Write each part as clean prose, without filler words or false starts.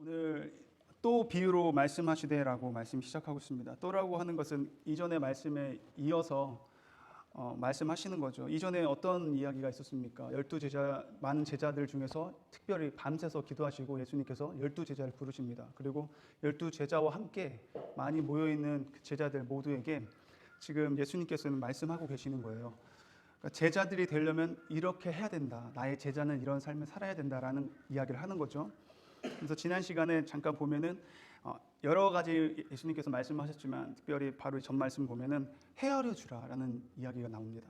오늘 또 비유로 말씀하시되라고 말씀 시작하고 있습니다. 또라고 하는 것은 이전의 말씀에 이어서 말씀하시는 거죠. 이전에 어떤 이야기가 있었습니까? 많은 제자들 중에서 특별히 밤새서 기도하시고 예수님께서 12제자를 부르십니다. 그리고 12제자와 함께 많이 모여있는 그 제자들 모두에게 지금 예수님께서는 말씀하고 계시는 거예요. 그러니까 제자들이 되려면 이렇게 해야 된다. 나의 제자는 이런 삶을 살아야 된다라는 이야기를 하는 거죠. 그래서 지난 시간에 잠깐 보면은 여러 가지 예수님께서 말씀하셨지만 특별히 바로 전 말씀 보면은 헤아려 주라라는 이야기가 나옵니다.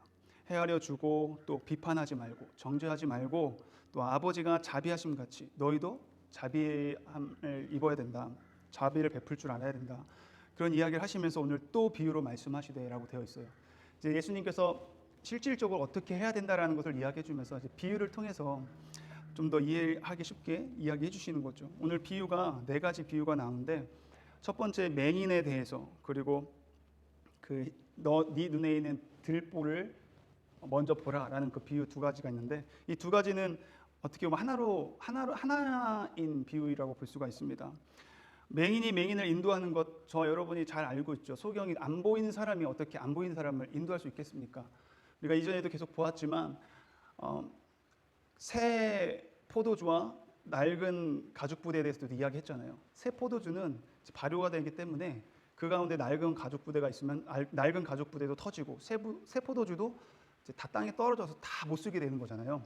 헤아려 주고 또 비판하지 말고 정죄하지 말고 또 아버지가 자비하심 같이 너희도 자비함을 입어야 된다. 자비를 베풀 줄 알아야 된다. 그런 이야기를 하시면서 오늘 또 비유로 말씀하시되라고 되어 있어요. 이제 예수님께서 실질적으로 어떻게 해야 된다라는 것을 이야기해 주면서 이제 비유를 통해서 좀 더 이해하기 쉽게 이야기해 주시는 거죠. 오늘 비유가 4가지 비유가 나오는데 첫 번째 맹인에 대해서, 그리고 네 눈에 있는 들보를 먼저 보라라는 그 비유 2가지가 있는데 이 2가지는 어떻게 보면 하나인 비유라고 볼 수가 있습니다. 맹인이 맹인을 인도하는 것 여러분이 잘 알고 있죠. 소경이 안 보이는 사람이 어떻게 안 보이는 사람을 인도할 수 있겠습니까? 우리가 이전에도 계속 보았지만 새 포도주와 낡은 가죽 부대에 대해서도 이야기했잖아요. 새 포도주는 발효가 되기 때문에 그 가운데 낡은 가죽 부대가 있으면 낡은 가죽 부대도 터지고 새 포도주도 이제 다 땅에 떨어져서 다 못 쓰게 되는 거잖아요.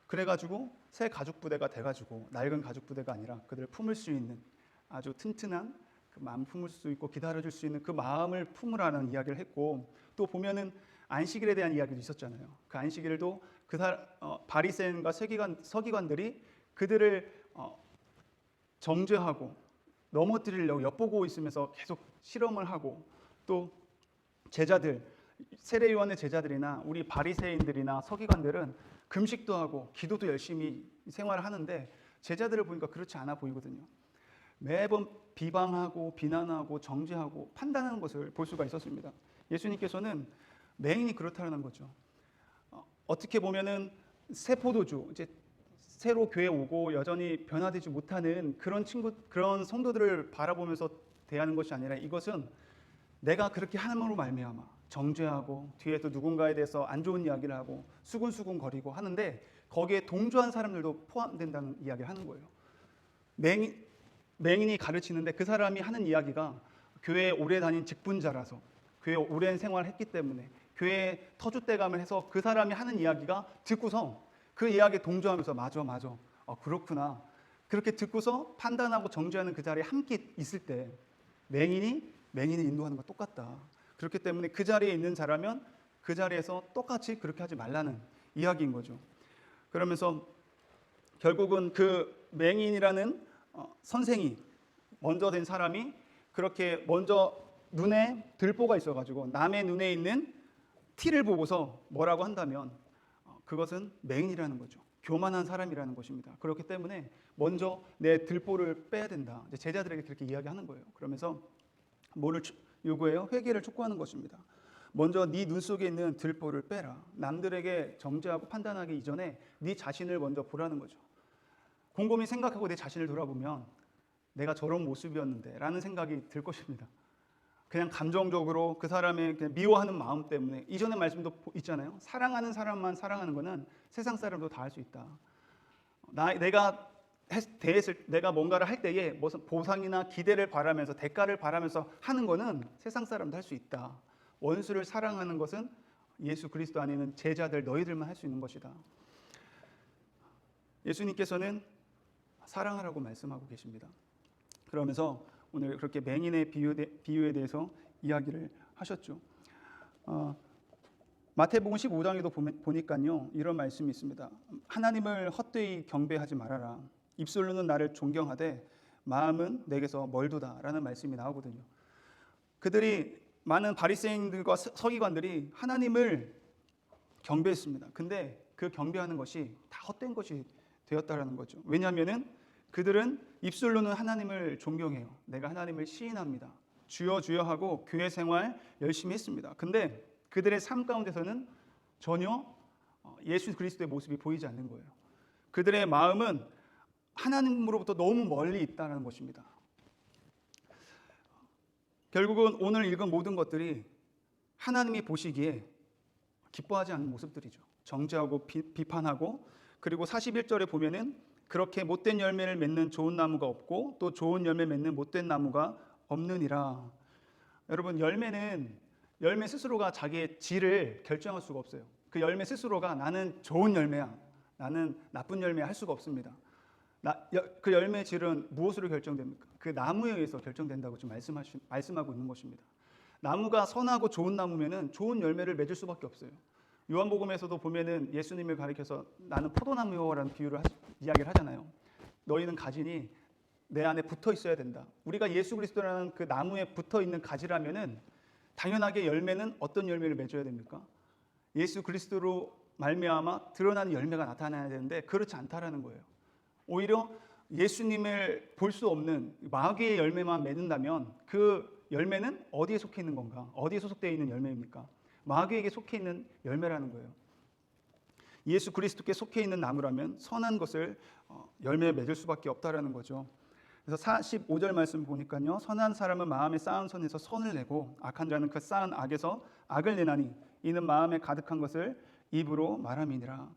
그래가지고 새 가죽 부대가 돼가지고 낡은 가죽 부대가 아니라 그들을 품을 수 있는 아주 튼튼한 그 마음 품을 수 있고 기다려줄 수 있는 그 마음을 품으라는 이야기를 했고, 또 보면은 안식일에 대한 이야기도 있었잖아요. 그 안식일도 바리새인과 서기관들이 그들을 정죄하고 넘어뜨리려고 엿보고 있으면서 계속 실험을 하고, 또 제자들 세례요한의 제자들이나 우리 바리새인들이나 서기관들은 금식도 하고 기도도 열심히 생활을 하는데 제자들을 보니까 그렇지 않아 보이거든요. 매번 비방하고 비난하고 정죄하고 판단하는 것을 볼 수가 있었습니다. 예수님께서는 맹인이 그렇다는 거죠. 어떻게 보면은 새 포도주, 이제 새로 교회 오고 여전히 변화되지 못하는 그런 성도들을 바라보면서 대하는 것이 아니라 이것은 내가 그렇게 함으로 말미암아 정죄하고 뒤에서 누군가에 대해서 안 좋은 이야기를 하고 수군수군 거리고 하는데 거기에 동조한 사람들도 포함된다는 이야기를 하는 거예요. 맹인이 가르치는데 그 사람이 하는 이야기가 교회에 오래 다닌 직분자라서 교회에 오랜 생활을 했기 때문에 교회에 터줏대감을 해서 그 사람이 하는 이야기가 듣고서 그 이야기에 동조하면서 맞아 그렇구나 그렇게 듣고서 판단하고 정죄하는 그 자리에 함께 있을 때 맹인을 인도하는 거 똑같다. 그렇기 때문에 그 자리에 있는 자라면 그 자리에서 똑같이 그렇게 하지 말라는 이야기인 거죠. 그러면서 결국은 그 맹인이라는 선생이 먼저 된 사람이 그렇게 먼저 눈에 들보가 있어가지고 남의 눈에 있는 티를 보고서 뭐라고 한다면 그것은 맹인이라는 거죠. 교만한 사람이라는 것입니다. 그렇기 때문에 먼저 내 들보를 빼야 된다. 이제 제자들에게 그렇게 이야기하는 거예요. 그러면서 뭐를 요구해요? 회개를 촉구하는 것입니다. 먼저 네 눈 속에 있는 들보를 빼라. 남들에게 정죄하고 판단하기 이전에 네 자신을 먼저 보라는 거죠. 곰곰이 생각하고 내 자신을 돌아보면 내가 저런 모습이었는데 라는 생각이 들 것입니다. 그냥 감정적으로 그 사람의 그냥 미워하는 마음 때문에, 이전의 말씀도 있잖아요. 사랑하는 사람만 사랑하는 거는 세상 사람도 다 할 수 있다. 내가 뭔가를 할 때에 무슨 보상이나 기대를 바라면서 대가를 바라면서 하는 거는 세상 사람도 할 수 있다. 원수를 사랑하는 것은 예수 그리스도 안에 있는 제자들 너희들만 할 수 있는 것이다. 예수님께서는 사랑하라고 말씀하고 계십니다. 그러면서 오늘 그렇게 맹인의 비유에 대해서 이야기를 하셨죠. 마태복음 15장에도 보니까요 이런 말씀이 있습니다. 하나님을 헛되이 경배하지 말아라. 입술로는 나를 존경하되 마음은 내게서 멀도다라는 말씀이 나오거든요. 그들이 많은 바리새인들과 서기관들이 하나님을 경배했습니다. 근데 그 경배하는 것이 다 헛된 것이 되었다라는 거죠. 왜냐하면은 그들은 입술로는 하나님을 존경해요. 내가 하나님을 시인합니다. 주여 주여 하고 교회 생활 열심히 했습니다. 근데 그들의 삶 가운데서는 전혀 예수 그리스도의 모습이 보이지 않는 거예요. 그들의 마음은 하나님으로부터 너무 멀리 있다는 것입니다. 결국은 오늘 읽은 모든 것들이 하나님이 보시기에 기뻐하지 않는 모습들이죠. 정죄하고 비판하고, 그리고 41절에 보면은 그렇게 못된 열매를 맺는 좋은 나무가 없고 또 좋은 열매 맺는 못된 나무가 없느니라. 여러분, 열매 스스로가 자기의 질을 결정할 수가 없어요. 그 열매 스스로가 나는 좋은 열매야, 나는 나쁜 열매야 할 수가 없습니다. 그 열매의 질은 무엇으로 결정됩니까? 그 나무에 의해서 결정된다고 지금 말씀하고 있는 것입니다. 나무가 선하고 좋은 나무면은 좋은 열매를 맺을 수밖에 없어요. 요한복음에서도 보면은 예수님을 가리켜서 나는 포도나무요라는 이야기를 하잖아요. 너희는 가지니 내 안에 붙어 있어야 된다. 우리가 예수 그리스도라는 그 나무에 붙어 있는 가지라면은 당연하게 열매는 어떤 열매를 맺어야 됩니까? 예수 그리스도로 말미암아 드러나는 열매가 나타나야 되는데 그렇지 않다라는 거예요. 오히려 예수님을 볼 수 없는 마귀의 열매만 맺는다면 그 열매는 어디에 속해 있는 건가? 어디에 소속되어 있는 열매입니까? 마귀에게 속해 있는 열매라는 거예요. 예수 그리스도께 속해 있는 나무라면 선한 것을 열매 맺을 수밖에 없다라는 거죠. 그래서 45절 말씀 보니까요, 선한 사람은 마음에 쌓은 선에서 선을 내고 악한 자는 그 쌓은 악에서 악을 내나니 이는 마음에 가득한 것을 입으로 말함이니라.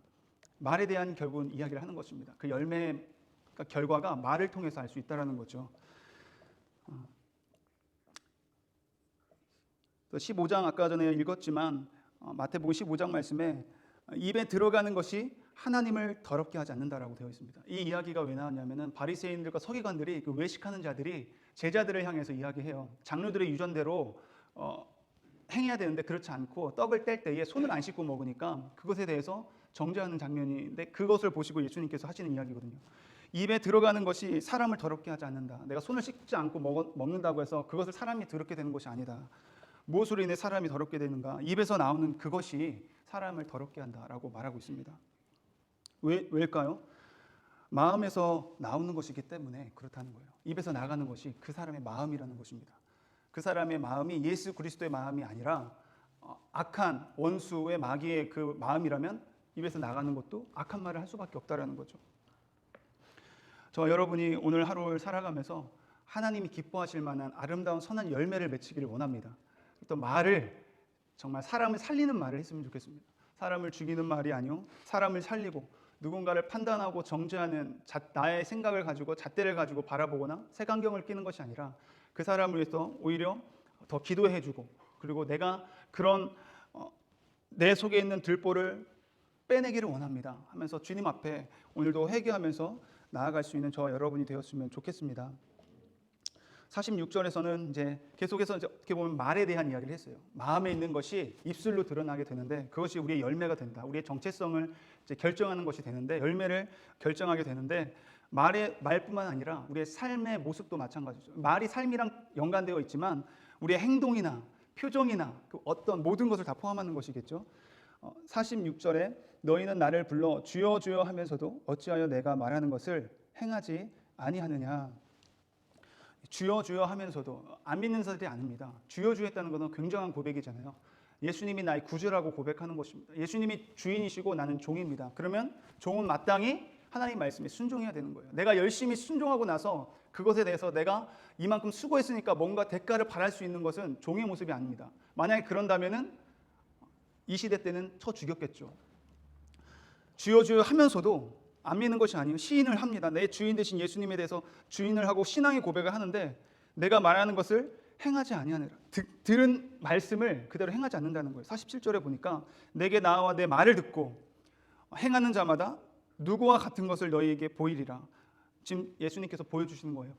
말에 대한 결국은 이야기를 하는 것입니다. 그 열매 결과가 말을 통해서 알 수 있다라는 거죠. 또 15장 아까 전에 읽었지만 마태복음 15장 말씀에 입에 들어가는 것이 하나님을 더럽게 하지 않는다라고 되어 있습니다. 이 이야기가 왜 나왔냐면은 바리새인들과 서기관들이 그 외식하는 자들이 제자들을 향해서 이야기해요. 장로들의 유전대로 행해야 되는데 그렇지 않고 떡을 뗄 때에 손을 안 씻고 먹으니까 그것에 대해서 정죄하는 장면인데, 그것을 보시고 예수님께서 하시는 이야기거든요. 입에 들어가는 것이 사람을 더럽게 하지 않는다. 내가 손을 씻지 않고 먹는다고 해서 그것을 사람이 더럽게 되는 것이 아니다. 무엇으로 인해 사람이 더럽게 되는가? 입에서 나오는 그것이 사람을 더럽게 한다라고 말하고 있습니다. 왜일까요? 마음에서 나오는 것이기 때문에 그렇다는 거예요. 입에서 나가는 것이 그 사람의 마음이라는 것입니다. 그 사람의 마음이 예수 그리스도의 마음이 아니라 악한 원수의 마귀의 그 마음이라면 입에서 나가는 것도 악한 말을 할 수밖에 없다라는 거죠. 저 여러분이 오늘 하루를 살아가면서 하나님이 기뻐하실 만한 아름다운 선한 열매를 맺히기를 원합니다. 또 말을 정말 사람을 살리는 말을 했으면 좋겠습니다. 사람을 죽이는 말이 아니요, 사람을 살리고 누군가를 판단하고 정죄하는 나의 생각을 가지고 잣대를 가지고 바라보거나 색안경을 끼는 것이 아니라 그 사람을 위해서 오히려 더 기도해주고, 그리고 내가 그런 내 속에 있는 들보를 빼내기를 원합니다 하면서 주님 앞에 오늘도 회개하면서 나아갈 수 있는 저 여러분이 되었으면 좋겠습니다. 46절에서는 이제 계속해서 어떻게 보면 말에 대한 이야기를 했어요. 마음에 있는 것이 입술로 드러나게 되는데 그것이 우리의 열매가 된다. 우리의 정체성을 이제 결정하는 것이 되는데, 열매를 결정하게 되는데, 말뿐만 아니라 우리의 삶의 모습도 마찬가지죠. 말이 삶이랑 연관되어 있지만 우리의 행동이나 표정이나 그 어떤 모든 것을 다 포함하는 것이겠죠. 46절에 너희는 나를 불러 주여 주여 하면서도 어찌하여 내가 말하는 것을 행하지 아니하느냐. 주여 주여 하면서도 안 믿는 사람들이 아닙니다. 주여 주여 했다는 것은 굉장한 고백이잖아요. 예수님이 나의 구주라고 고백하는 것입니다. 예수님이 주인이시고 나는 종입니다. 그러면 종은 마땅히 하나님 말씀에 순종해야 되는 거예요. 내가 열심히 순종하고 나서 그것에 대해서 내가 이만큼 수고했으니까 뭔가 대가를 바랄 수 있는 것은 종의 모습이 아닙니다. 만약에 그런다면은 이 시대 때는 쳐 죽였겠죠. 주여 주여 하면서도 안 믿는 것이 아니에요. 시인을 합니다. 내 주인 되신 예수님에 대해서 주인을 하고 신앙의 고백을 하는데 내가 말하는 것을 행하지 아니하느라. 들은 말씀을 그대로 행하지 않는다는 거예요. 47절에 보니까 내게 나와 내 말을 듣고 행하는 자마다 누구와 같은 것을 너희에게 보이리라. 지금 예수님께서 보여주시는 거예요.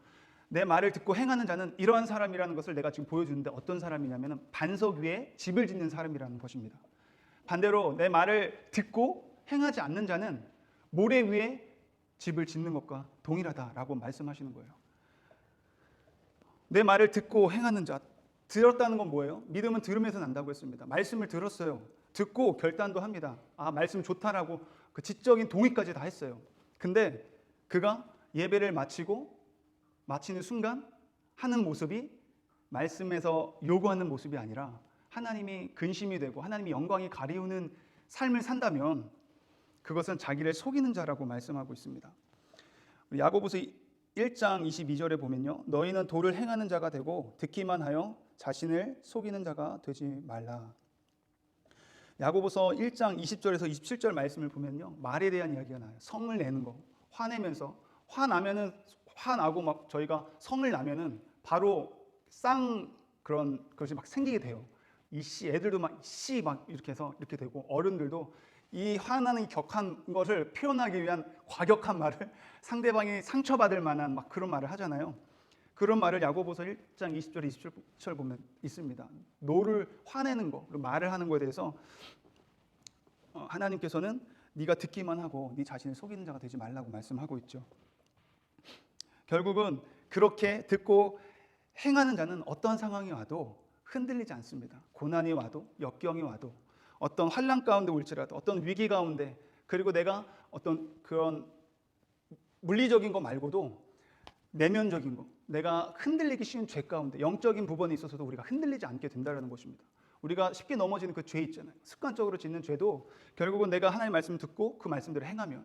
내 말을 듣고 행하는 자는 이러한 사람이라는 것을 내가 지금 보여주는데, 어떤 사람이냐면 반석 위에 집을 짓는 사람이라는 것입니다. 반대로 내 말을 듣고 행하지 않는 자는 모래 위에 집을 짓는 것과 동일하다라고 말씀하시는 거예요. 내 말을 듣고 행하는 자, 들었다는 건 뭐예요? 믿음은 들으면서 난다고 했습니다. 말씀을 들었어요. 듣고 결단도 합니다. 아, 말씀 좋다라고 그 지적인 동의까지 다 했어요. 근데 그가 예배를 마치는 순간 하는 모습이 말씀에서 요구하는 모습이 아니라 하나님이 근심이 되고 하나님이 영광이 가리우는 삶을 산다면 그것은 자기를 속이는 자라고 말씀하고 있습니다. 야고보서 1장 22절에 보면요, 너희는 도를 행하는 자가 되고 듣기만 하여 자신을 속이는 자가 되지 말라. 야고보서 1장 20절에서 27절 말씀을 보면요, 말에 대한 이야기가 나요. 성을 내는 거, 화내면서, 화나면은 화나고 막 저희가 성을 나면은 바로 그런 것이 막 생기게 돼요. 이씨, 애들도 막 씨 막 이렇게 해서 이렇게 되고, 어른들도 이 화나는 격한 것을 표현하기 위한 과격한 말을, 상대방이 상처받을 만한 막 그런 말을 하잖아요. 그런 말을 야고보서 1장 20절 27절 보면 있습니다. 노를 화내는 거, 말을 하는 거에 대해서 하나님께서는 네가 듣기만 하고 네 자신을 속이는 자가 되지 말라고 말씀하고 있죠. 결국은 그렇게 듣고 행하는 자는 어떤 상황이 와도 흔들리지 않습니다. 고난이 와도, 역경이 와도, 어떤 환난 가운데 올지라도, 어떤 위기 가운데, 그리고 내가 어떤 그런 물리적인 거 말고도 내면적인 거, 내가 흔들리기 쉬운 죄 가운데, 영적인 부분에 있어서도 우리가 흔들리지 않게 된다는 것입니다. 우리가 쉽게 넘어지는 그 죄 있잖아요. 습관적으로 짓는 죄도 결국은 내가 하나님의 말씀을 듣고 그 말씀대로 행하면,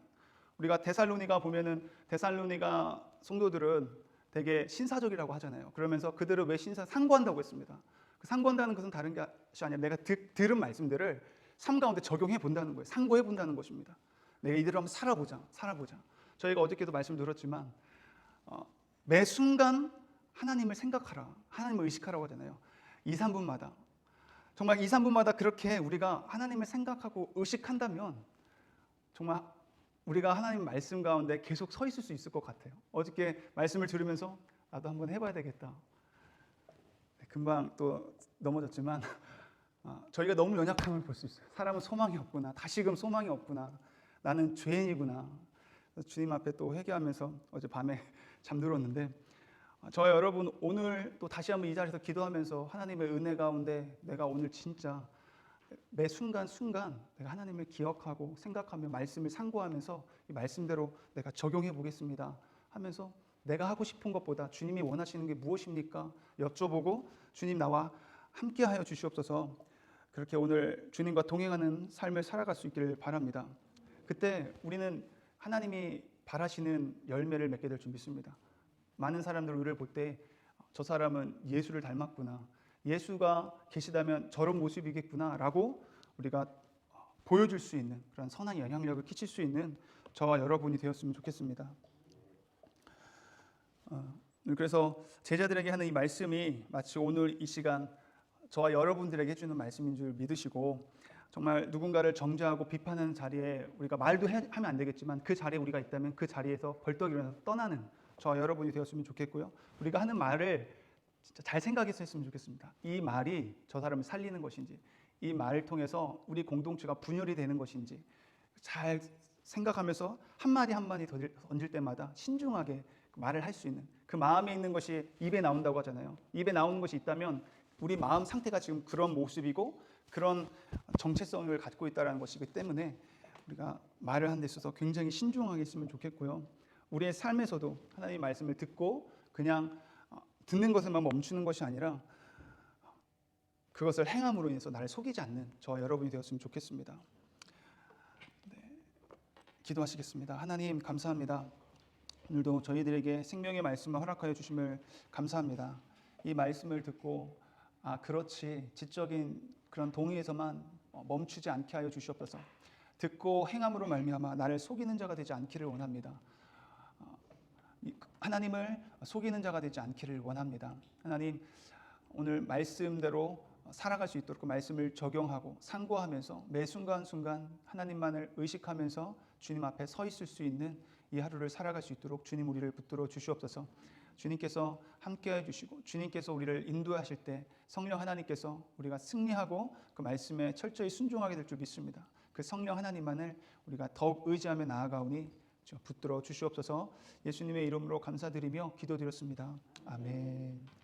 우리가 데살로니가 보면은 데살로니가 성도들은 되게 신사적이라고 하잖아요. 그러면서 그들을 왜 상고한다고 했습니다. 그 상고한다는 것은 다른 것이 아니라 내가 들은 말씀들을 삶 가운데 적용해 본다는 거예요. 상고해 본다는 것입니다. 내가 이대로 한번 살아보자. 저희가 어저께도 말씀 들었지만 매 순간 하나님을 생각하라, 하나님을 의식하라고 하잖아요. 2, 3분마다 정말 2, 3분마다 그렇게 우리가 하나님을 생각하고 의식한다면 정말 우리가 하나님 말씀 가운데 계속 서 있을 수 있을 것 같아요. 어저께 말씀을 들으면서 나도 한번 해봐야 되겠다. 금방 또 넘어졌지만 저희가 너무 연약함을 볼 수 있어요. 사람은 소망이 없구나. 다시금 소망이 없구나. 나는 죄인이구나. 주님 앞에 또 회개하면서 어젯밤에 잠들었는데, 저와 여러분 오늘 또 다시 한번 이 자리에서 기도하면서 하나님의 은혜 가운데 내가 오늘 진짜 매 순간순간 내가 하나님을 기억하고 생각하며 말씀을 상고하면서 이 말씀대로 내가 적용해 보겠습니다 하면서, 내가 하고 싶은 것보다 주님이 원하시는 게 무엇입니까? 여쭤보고 주님 나와 함께하여 주시옵소서. 그렇게 오늘 주님과 동행하는 삶을 살아갈 수 있기를 바랍니다. 그때 우리는 하나님이 바라시는 열매를 맺게 될 줄 믿습니다. 많은 사람들 우리를 볼 때 저 사람은 예수를 닮았구나, 예수가 계시다면 저런 모습이겠구나 라고 우리가 보여줄 수 있는 그런 선한 영향력을 끼칠 수 있는 저와 여러분이 되었으면 좋겠습니다. 그래서 제자들에게 하는 이 말씀이 마치 오늘 이 시간 저와 여러분들에게 해주는 말씀인 줄 믿으시고, 정말 누군가를 정죄하고 비판하는 자리에 우리가 말도 하면 안 되겠지만 그 자리에 우리가 있다면 그 자리에서 벌떡 일어나서 떠나는 저와 여러분이 되었으면 좋겠고요. 우리가 하는 말을 진짜 잘 생각해서 했으면 좋겠습니다. 이 말이 저 사람을 살리는 것인지, 이 말을 통해서 우리 공동체가 분열이 되는 것인지 잘 생각하면서 한마디 한마디 던질 때마다 신중하게 말을 할 수 있는, 그 마음에 있는 것이 입에 나온다고 하잖아요. 입에 나오는 것이 있다면 우리 마음 상태가 지금 그런 모습이고 그런 정체성을 갖고 있다는 것이기 때문에 우리가 말을 하는 데 있어서 굉장히 신중하게 했으면 좋겠고요. 우리의 삶에서도 하나님의 말씀을 듣고 그냥 듣는 것에만 멈추는 것이 아니라 그것을 행함으로 인해서 나를 속이지 않는 저와 여러분이 되었으면 좋겠습니다. 기도하시겠습니다. 하나님 감사합니다. 오늘도 저희들에게 생명의 말씀을 허락하여 주심을 감사합니다. 이 말씀을 듣고 그렇지, 지적인 그런 동의에서만 멈추지 않게 하여 주시옵소서. 듣고 행함으로 말미암아 나를 속이는 자가 되지 않기를 원합니다. 하나님을 속이는 자가 되지 않기를 원합니다. 하나님, 오늘 말씀대로 살아갈 수 있도록 그 말씀을 적용하고 상고하면서 매 순간순간 하나님만을 의식하면서 주님 앞에 서 있을 수 있는 이 하루를 살아갈 수 있도록 주님 우리를 붙들어 주시옵소서. 주님께서 함께해 주시고 주님께서 우리를 인도하실 때 성령 하나님께서 우리가 승리하고 그 말씀에 철저히 순종하게 될 줄 믿습니다. 그 성령 하나님만을 우리가 더욱 의지하며 나아가오니 붙들어 주시옵소서. 예수님의 이름으로 감사드리며 기도드렸습니다. 아멘.